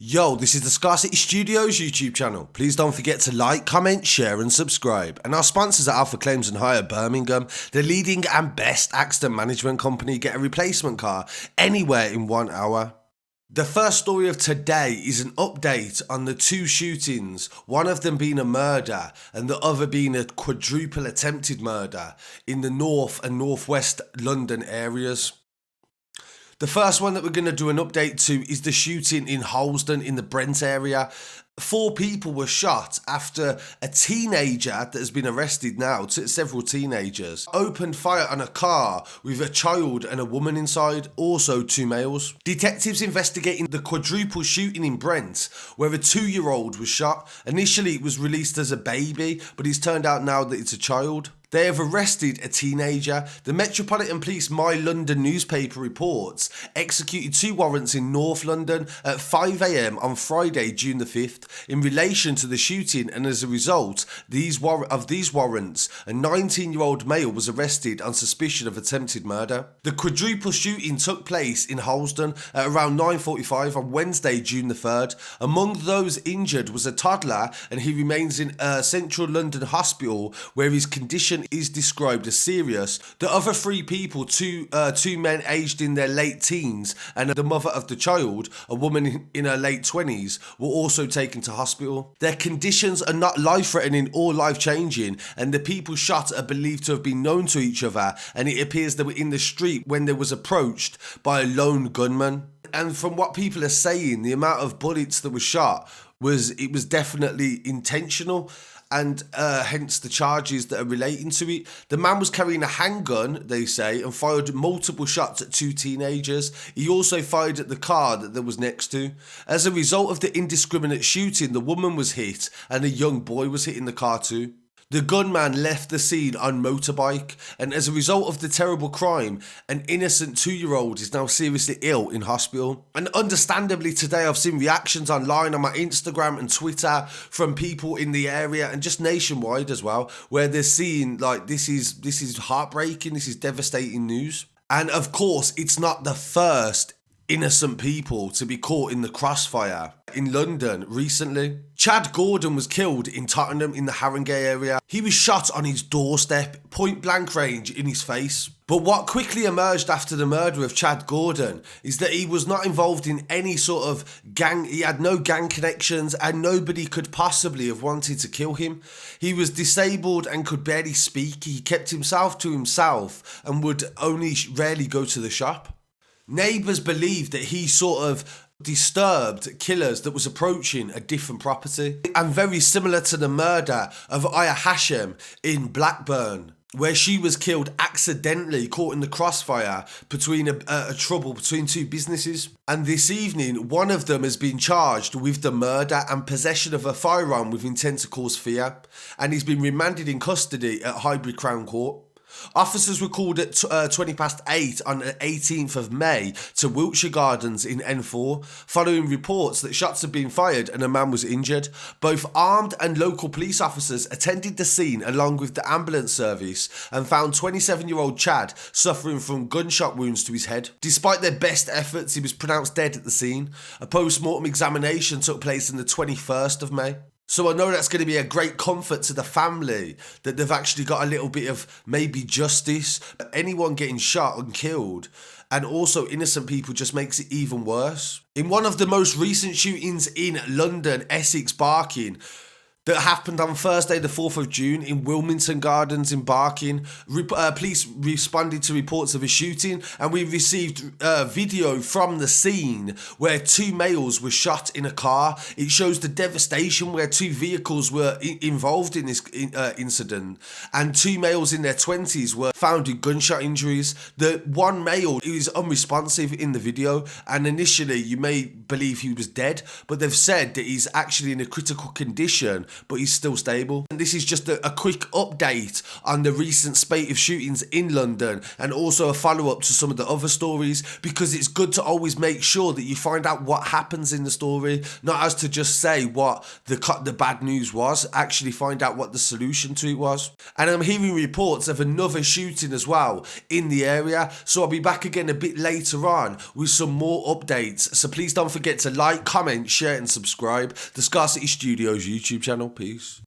Yo, this is the Scarcity Studios YouTube channel. Please don't forget to like, comment, share and subscribe. And our sponsors are Alpha Claims and Hire Birmingham, the leading and best accident management company. Get a replacement car anywhere in 1 hour. The first story of today is an update on the two shootings, one of them being a murder and the other being a quadruple attempted murder in the north and northwest London areas. The first one that we're going to do an update to is the shooting in Harlesden in the Brent area. 4 people were shot after a teenager that has been arrested now, several teenagers, opened fire on a car with a child and a woman inside, also 2 males. Detectives investigating the quadruple shooting in Brent, where a 2-year-old was shot. Initially it was released as a baby, but it's turned out now that it's a child. They have arrested a teenager. The Metropolitan Police My London newspaper reports executed 2 warrants in North London at 5 AM on Friday, June the 5th, in relation to the shooting, and as a result of these warrants, a 19-year-old male was arrested on suspicion of attempted murder. The quadruple shooting took place in Harlesden at around 9:45 on Wednesday, June the 3rd. Among those injured was a toddler, and he remains in a central London hospital where his condition is described as serious. The other 3 people, two men aged in their late teens and the mother of the child, a woman in her late 20s, were also taken to hospital. Their conditions are not life-threatening or life-changing, and the people shot are believed to have been known to each other, and it appears they were in the street when they was approached by a lone gunman. And from what people are saying, the amount of bullets that were shot was definitely intentional, and hence the charges that are relating to it. The man was carrying a handgun, they say, and fired multiple shots at 2 teenagers. He also fired at the car that there was next to. As a result of the indiscriminate shooting, the woman was hit and a young boy was hit in the car too. The gunman left the scene on motorbike, and as a result of the terrible crime, an innocent 2-year-old is now seriously ill in hospital. And understandably today I've seen reactions online on my Instagram and Twitter from people in the area and just nationwide as well, where they're seeing like this is heartbreaking, this is devastating news. And of course it's not the first innocent people to be caught in the crossfire in London recently. Chad Gordon was killed in Tottenham in the Harrogate area. He was shot on his doorstep, point blank range in his face. But what quickly emerged after the murder of Chad Gordon is that he was not involved in any sort of gang. He had no gang connections and nobody could possibly have wanted to kill him. He was disabled and could barely speak. He kept himself to himself and would only rarely go to the shop. Neighbours believed that he sort of disturbed killers that was approaching a different property. And very similar to the murder of Aya Hashem in Blackburn, where she was killed accidentally, caught in the crossfire between a trouble between 2 businesses. And this evening, one of them has been charged with the murder and possession of a firearm with intent to cause fear, and he's been remanded in custody at Highbury Crown Court. Officers were called at 8:20 on the 18th of May to Wiltshire Gardens in N4, following reports that shots had been fired and a man was injured. Both armed and local police officers attended the scene along with the ambulance service and found 27-year-old Chad suffering from gunshot wounds to his head. Despite their best efforts, he was pronounced dead at the scene. A post-mortem examination took place on the 21st of May. So I know that's going to be a great comfort to the family that they've actually got a little bit of maybe justice. But anyone getting shot and killed, and also innocent people, just makes it even worse. In one of the most recent shootings in London, Essex Barking, that happened on Thursday the 4th of June in Wilmington Gardens in Barking. Police responded to reports of a shooting, and we received video from the scene where 2 males were shot in a car. It shows the devastation where 2 vehicles were involved in this incident, and 2 males in their 20s were found with gunshot injuries. The one male is unresponsive in the video, and initially you may believe he was dead, but they've said that he's actually in a critical condition but he's still stable. And this is just a quick update on the recent spate of shootings in London, and also a follow-up to some of the other stories, because it's good to always make sure that you find out what happens in the story, not as to just say what the bad news was, actually find out what the solution to it was. And I'm hearing reports of another shooting as well in the area, so I'll be back again a bit later on with some more updates. So please don't forget to like, comment, share and subscribe. The Scarcity Studios YouTube channel. Peace.